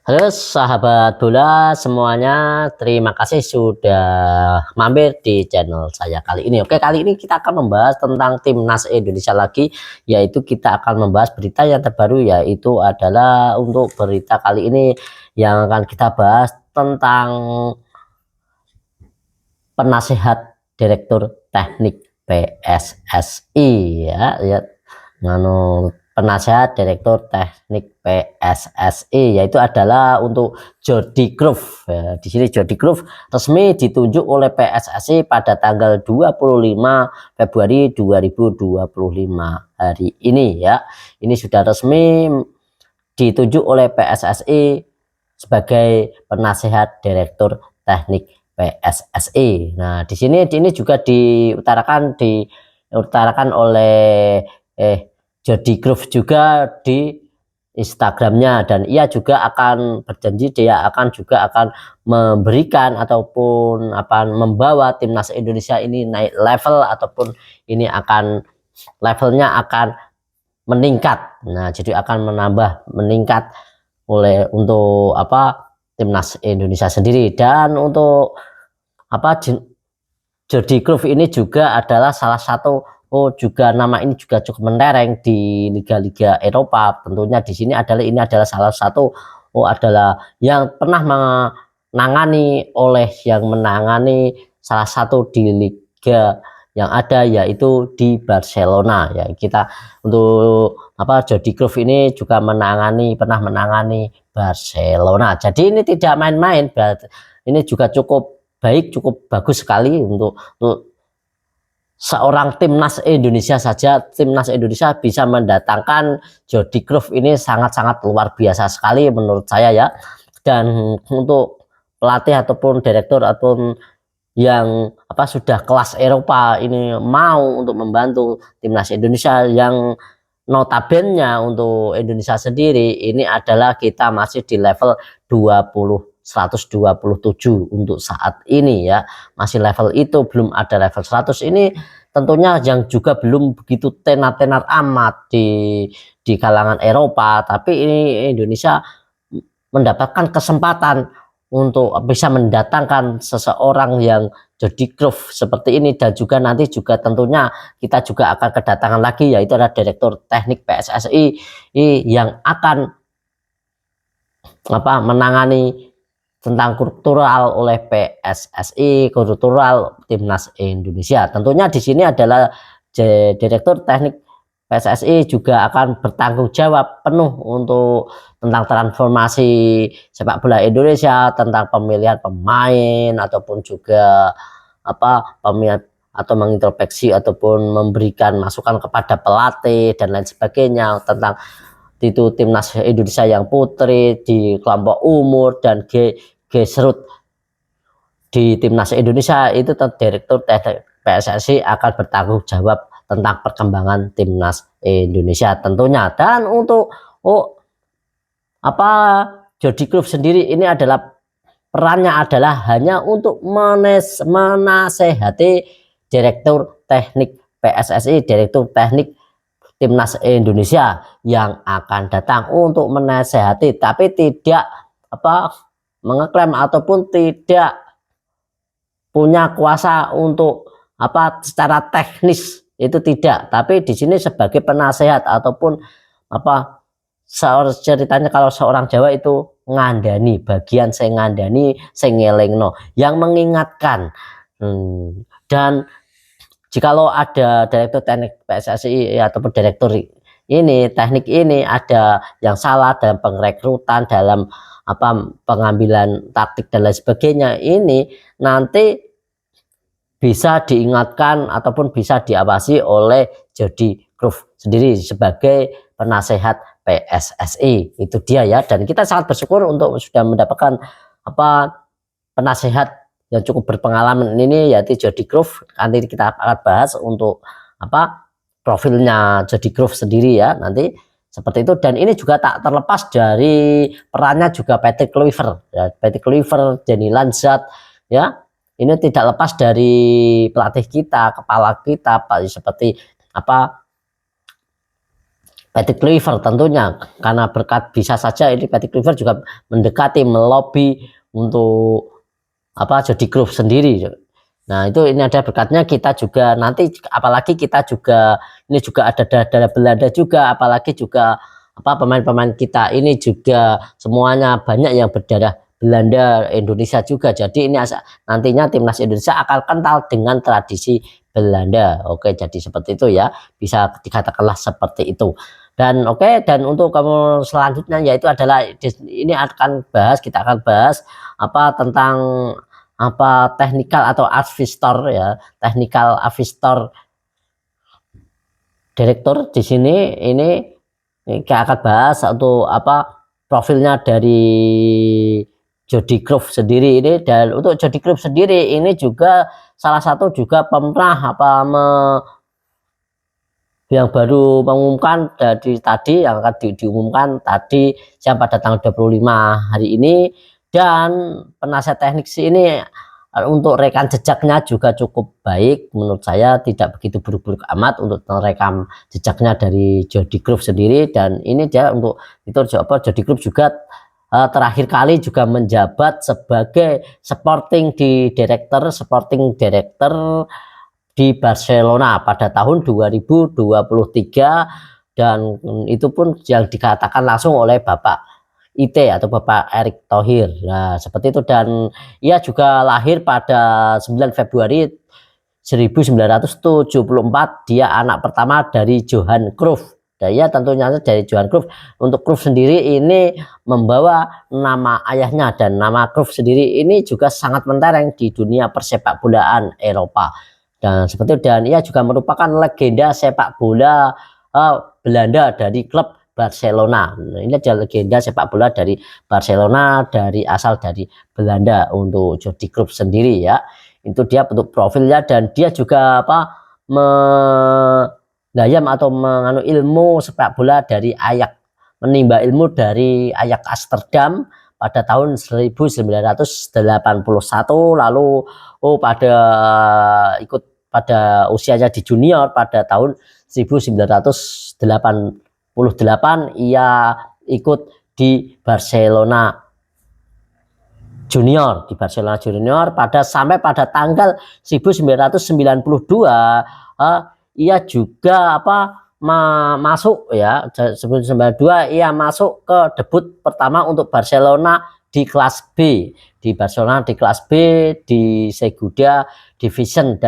Halo sahabat bola semuanya, terima kasih sudah mampir di channel saya kali ini. Oke, kali ini kita akan membahas tentang timnas Indonesia lagi, yaitu kita akan membahas berita yang terbaru, yaitu adalah untuk berita kali ini yang akan kita bahas tentang penasehat Direktur Teknik PSSI ya, penasehat Direktur Teknik PSSI yaitu adalah untuk Jody Cruyff. Ya, di sini Jody Cruyff resmi ditunjuk oleh PSSI pada tanggal 25 Februari 2025 hari ini ya. Ini sudah resmi ditunjuk oleh PSSI sebagai penasehat Direktur Teknik PSSI. Nah, di sini ini juga diutarakan oleh Jody Cruyff juga di Instagramnya, dan ia juga akan berjanji dia juga akan memberikan ataupun akan membawa timnas Indonesia ini naik level, ataupun ini akan levelnya akan meningkat. Nah, jadi akan meningkat untuk timnas Indonesia sendiri. Dan untuk Jody Cruyff ini juga adalah salah satu juga nama ini juga cukup mentereng di liga-liga Eropa. Tentunya di sini adalah salah satu adalah yang pernah menangani salah satu di liga yang ada, yaitu di Barcelona ya. Kita untuk Jody Cruyff ini juga pernah menangani Barcelona. Jadi ini tidak main-main, ini juga cukup baik, cukup bagus sekali untuk seorang timnas Indonesia saja. Timnas Indonesia bisa mendatangkan Jody Cruyff ini sangat-sangat luar biasa sekali menurut saya ya. Dan untuk pelatih ataupun direktur ataupun yang sudah kelas Eropa ini mau untuk membantu timnas Indonesia, yang notabene untuk Indonesia sendiri ini adalah kita masih di level 127 untuk saat ini ya, masih level itu, belum ada level 100. Ini tentunya yang juga belum begitu tenar-tenar amat di kalangan Eropa, tapi ini Indonesia mendapatkan kesempatan untuk bisa mendatangkan seseorang yang Jody Cruyff seperti ini. Dan juga nanti juga tentunya kita juga akan kedatangan lagi, yaitu adalah Direktur Teknik PSSI yang akan menangani tentang kultural oleh PSSI, kultural timnas Indonesia. Tentunya di sini adalah Direktur Teknik PSSI juga akan bertanggung jawab penuh untuk tentang transformasi sepak bola Indonesia, tentang pemilihan pemain ataupun juga pemilihan atau mengintrospeksi ataupun memberikan masukan kepada pelatih dan lain sebagainya, tentang itu timnas Indonesia yang putri di kelompok umur dan G-Serut di timnas Indonesia. Itu Direktur Teknik PSSI akan bertanggung jawab tentang perkembangan timnas Indonesia tentunya. Dan untuk Jody Cruyff sendiri ini adalah perannya adalah hanya untuk menasehati Direktur Teknik PSSI, Direktur Teknik timnas Indonesia yang akan datang untuk menasehati, tapi tidak mengeklaim ataupun tidak punya kuasa untuk secara teknis, itu tidak. Tapi di sini sebagai penasehat ataupun ceritanya kalau seorang Jawa itu ngandani, bagian saya ngandani, saya ngelengno, yang mengingatkan. Dan jikalau ada Direktur Teknik PSSI ataupun direktur ini teknik ini ada yang salah dalam pengrekrutan, dalam pengambilan taktik dan lain sebagainya, ini nanti bisa diingatkan ataupun bisa diawasi oleh Jody Cruyff sendiri sebagai penasehat PSSI. Itu dia ya. Dan kita sangat bersyukur untuk sudah mendapatkan penasehat yang cukup berpengalaman ini, yaitu Jody Cruyff. Nanti kita akan bahas untuk profilnya Jody Cruyff sendiri ya, nanti seperti itu. Dan ini juga tak terlepas dari perannya juga Patrick Kluivert ya, Patrick Kluivert, Denny Lansat ya. Ini tidak lepas dari pelatih kita, kepala kita, seperti Patrick Kluivert tentunya, karena berkat bisa saja ini Patrick Kluivert juga mendekati melobi untuk Jody Cruyff sendiri. Nah itu ini ada berkatnya, kita juga nanti apalagi kita juga ini juga ada darah Belanda juga, apalagi juga pemain-pemain kita ini juga semuanya banyak yang berdarah Belanda, Indonesia juga. Jadi ini nantinya timnas Indonesia akan kental dengan tradisi Belanda. Oke, jadi seperti itu ya, bisa dikatakanlah seperti itu. Dan dan untuk kamu selanjutnya yaitu adalah ini kita akan bahas tentang technical atau advisor ya, technical advisor direktur di sini. Ini kita akan bahas untuk profilnya dari Jody Cruyff sendiri ini. Dan untuk Jody Cruyff sendiri ini juga salah satu juga pernah yang baru mengumumkan dari tadi, yang akan diumumkan tadi pada tanggal 25 hari ini. Dan penasihat teknik ini untuk rekam jejaknya juga cukup baik menurut saya, tidak begitu buruk-buruk amat untuk merekam jejaknya dari Jody Cruyff sendiri. Dan ini dia untuk itu Jody Cruyff juga terakhir kali juga menjabat sebagai sporting director di Barcelona pada tahun 2023, dan itu pun yang dikatakan langsung oleh Bapak IT atau Bapak Erick Thohir. Nah seperti itu. Dan ia juga lahir pada 9 Februari 1974. Dia anak pertama dari Johan Cruyff. Dan ya tentunya dari Johan Cruyff. Untuk Cruyff sendiri ini membawa nama ayahnya, dan nama Cruyff sendiri ini juga sangat mentereng di dunia persepak bolaan Eropa. Dan seperti itu. Dan ia juga merupakan legenda sepak bola Belanda dari klub Barcelona. Nah, ini adalah legenda sepak bola dari Barcelona, asal dari Belanda untuk Jody Cruyff sendiri ya. Itu dia bentuk profilnya. Dan dia juga mengayam atau menganu ilmu sepak bola dari Ajax, menimba ilmu dari Ajax Amsterdam pada tahun 1981. Lalu pada usianya di junior pada tahun 1988 ia ikut di Barcelona Junior, sampai pada tanggal 1992 ia juga masuk ya, 1992 ia masuk ke debut pertama untuk Barcelona di kelas B, di Segunda Division.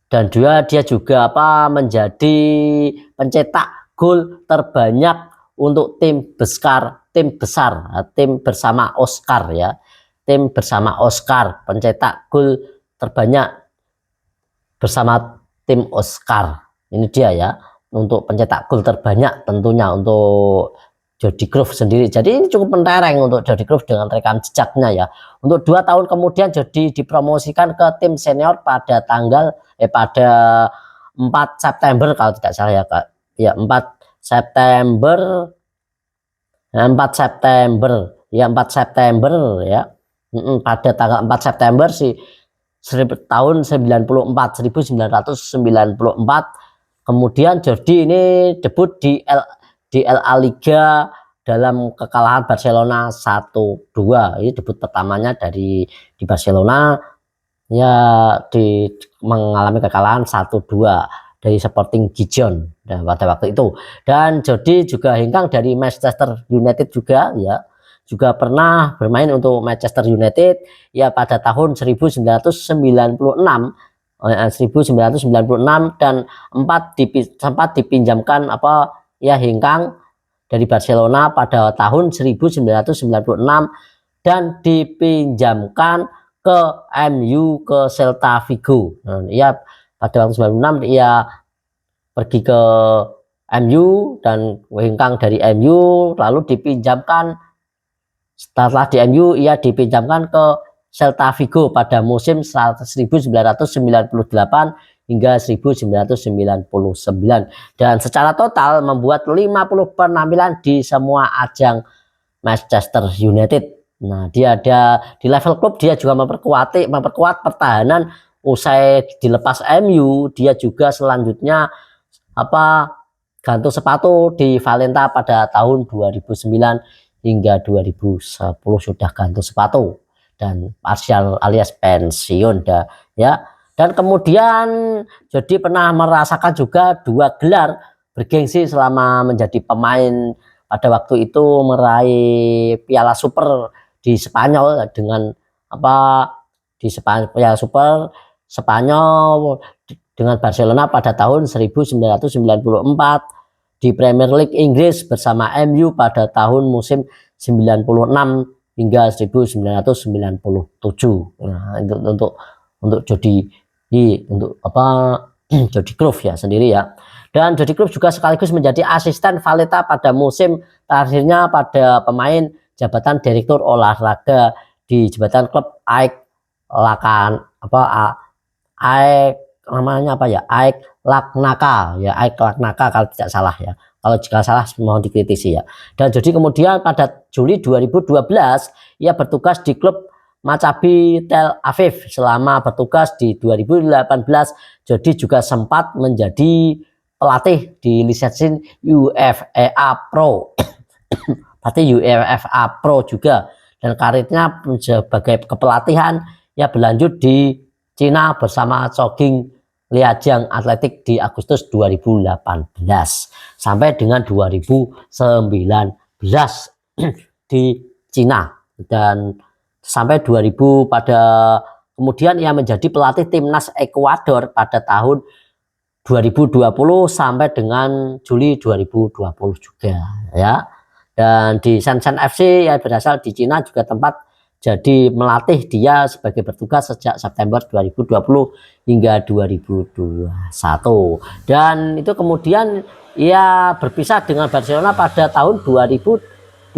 Dan dia juga menjadi pencetak gol terbanyak untuk tim bersama Oscar ya. Tim bersama Oscar, pencetak gol terbanyak bersama tim Oscar. Ini dia ya, untuk pencetak gol terbanyak tentunya untuk Jody Cruyff sendiri. Jadi ini cukup mentereng untuk Jody Cruyff dengan rekam jejaknya ya. Untuk 2 tahun kemudian Jody dipromosikan ke tim senior pada 4 September kalau tidak salah ya Kak. Ya 4 September ya. Pada tanggal 4 September tahun 1994. Kemudian Jody ini debut di LA Liga dalam kekalahan Barcelona 1-2. Ini debut pertamanya di Barcelona ya, mengalami kekalahan 1-2 dari Sporting Gijon pada waktu itu. Dan Jody juga hengkang dari Manchester United juga ya, juga pernah bermain untuk Manchester United ya pada tahun 1996 dan sempat dipinjamkan hengkang dari Barcelona pada tahun 1996 dan dipinjamkan ke MU, ke Celta Vigo. Nah, ia pada tahun 1996 ia pergi ke MU dan hengkang dari MU, lalu dipinjamkan. Setelah di MU ia dipinjamkan ke Celta Vigo pada musim 1998 hingga 1999, dan secara total membuat 50 penampilan di semua ajang Manchester United. Nah, dia ada di level klub, dia juga memperkuat pertahanan. Usai dilepas MU, dia juga selanjutnya gantung sepatu di Valenta pada tahun 2009 hingga 2010 sudah gantung sepatu dan parsial alias pensiun ya. Dan kemudian jadi pernah merasakan juga 2 gelar bergengsi selama menjadi pemain. Pada waktu itu meraih Piala Super di Spanyol dengan di Piala Super Spanyol dengan Barcelona pada tahun 1994, di Premier League Inggris bersama MU pada tahun musim 96 hingga 1997. Nah, untuk Jody Jody Cruyff ya sendiri ya. Dan Jody Cruyff juga sekaligus menjadi asisten Valenta pada musim terakhirnya pada pemain jabatan direktur olahraga di jabatan klub AEK Larnaca ya, AEK Larnaca kalau tidak salah ya. Kalau jika salah mohon dikritisi ya. Dan jadi kemudian pada Juli 2012 ia bertugas di klub Maccabi Tel Aviv. Selama bertugas di 2018 jadi juga sempat menjadi pelatih di lisensi UEFA Pro. Berarti UEFA Pro juga, dan karirnya sebagai kepelatihan ya berlanjut di Cina bersama Chongqing Liajiang Athletic di Agustus 2018 sampai dengan 2019 di Cina, dan sampai 2000 pada kemudian ia menjadi pelatih timnas Ekuador pada tahun 2020 sampai dengan Juli 2020 juga ya. Dan di Shenzhen FC yang berasal di Cina juga tempat jadi melatih dia sebagai bertugas sejak September 2020 hingga 2021. Dan itu kemudian ia berpisah dengan Barcelona pada tahun 2023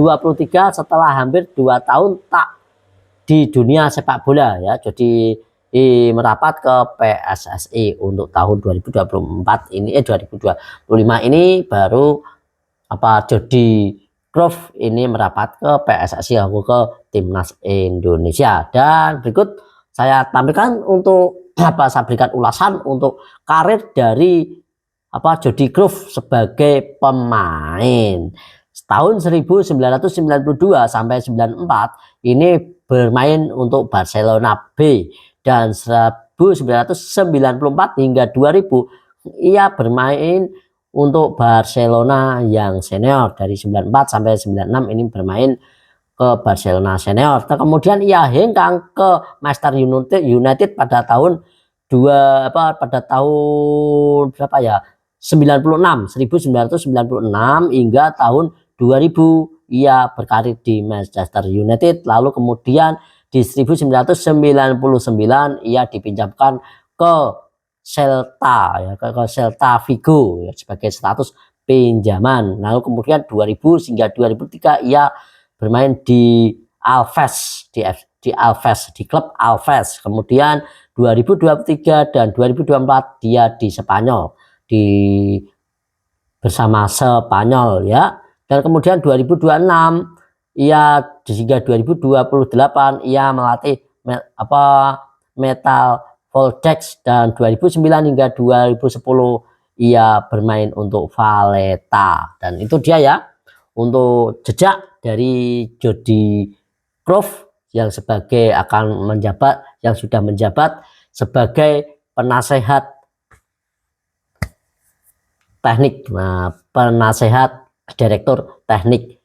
setelah hampir 2 tahun tak di dunia sepak bola ya. Jadi merapat ke PSSI untuk tahun 2024 ini 2025 ini baru Jody Cruyff ini merapat ke PSSI ke Timnas Indonesia. Dan berikut saya tampilkan untuk saya berikan ulasan untuk karir dari Jody Cruyff sebagai pemain. Tahun 1992 sampai 94 ini bermain untuk Barcelona B, dan 1994 hingga 2000 ia bermain untuk Barcelona yang senior. Dari 94 sampai 96 ini bermain ke Barcelona senior. Kemudian ia hengkang ke Manchester United pada tahun 1996 hingga tahun 2000 ia berkarir di Manchester United. Lalu kemudian di 1999 ia dipinjamkan ke Celta ya, ke Celta Vigo ya, sebagai status pinjaman. Lalu kemudian 2000 hingga 2003 ia bermain di Alves, di klub Alves. Kemudian 2023 dan 2024 dia di Spanyol bersama Spanyol ya. Dan kemudian 2026 ia hingga 2028 ia melatih Metal Voltex, dan 2009 hingga 2010 ia bermain untuk Valenta. Dan itu dia ya untuk jejak dari Jody Cruyff yang sudah menjabat sebagai penasehat teknik, penasehat direktur teknik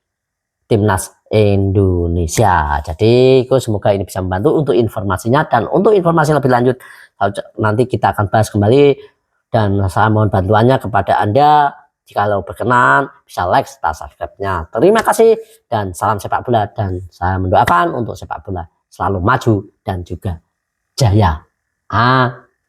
Timnas Indonesia. Jadi semoga ini bisa membantu untuk informasinya, dan untuk informasi lebih lanjut nanti kita akan bahas kembali, dan saya mohon bantuannya kepada Anda. Jikalau berkenan bisa like serta subscribe-nya. Terima kasih dan salam sepak bola, dan saya mendoakan untuk sepak bola selalu maju dan juga jaya.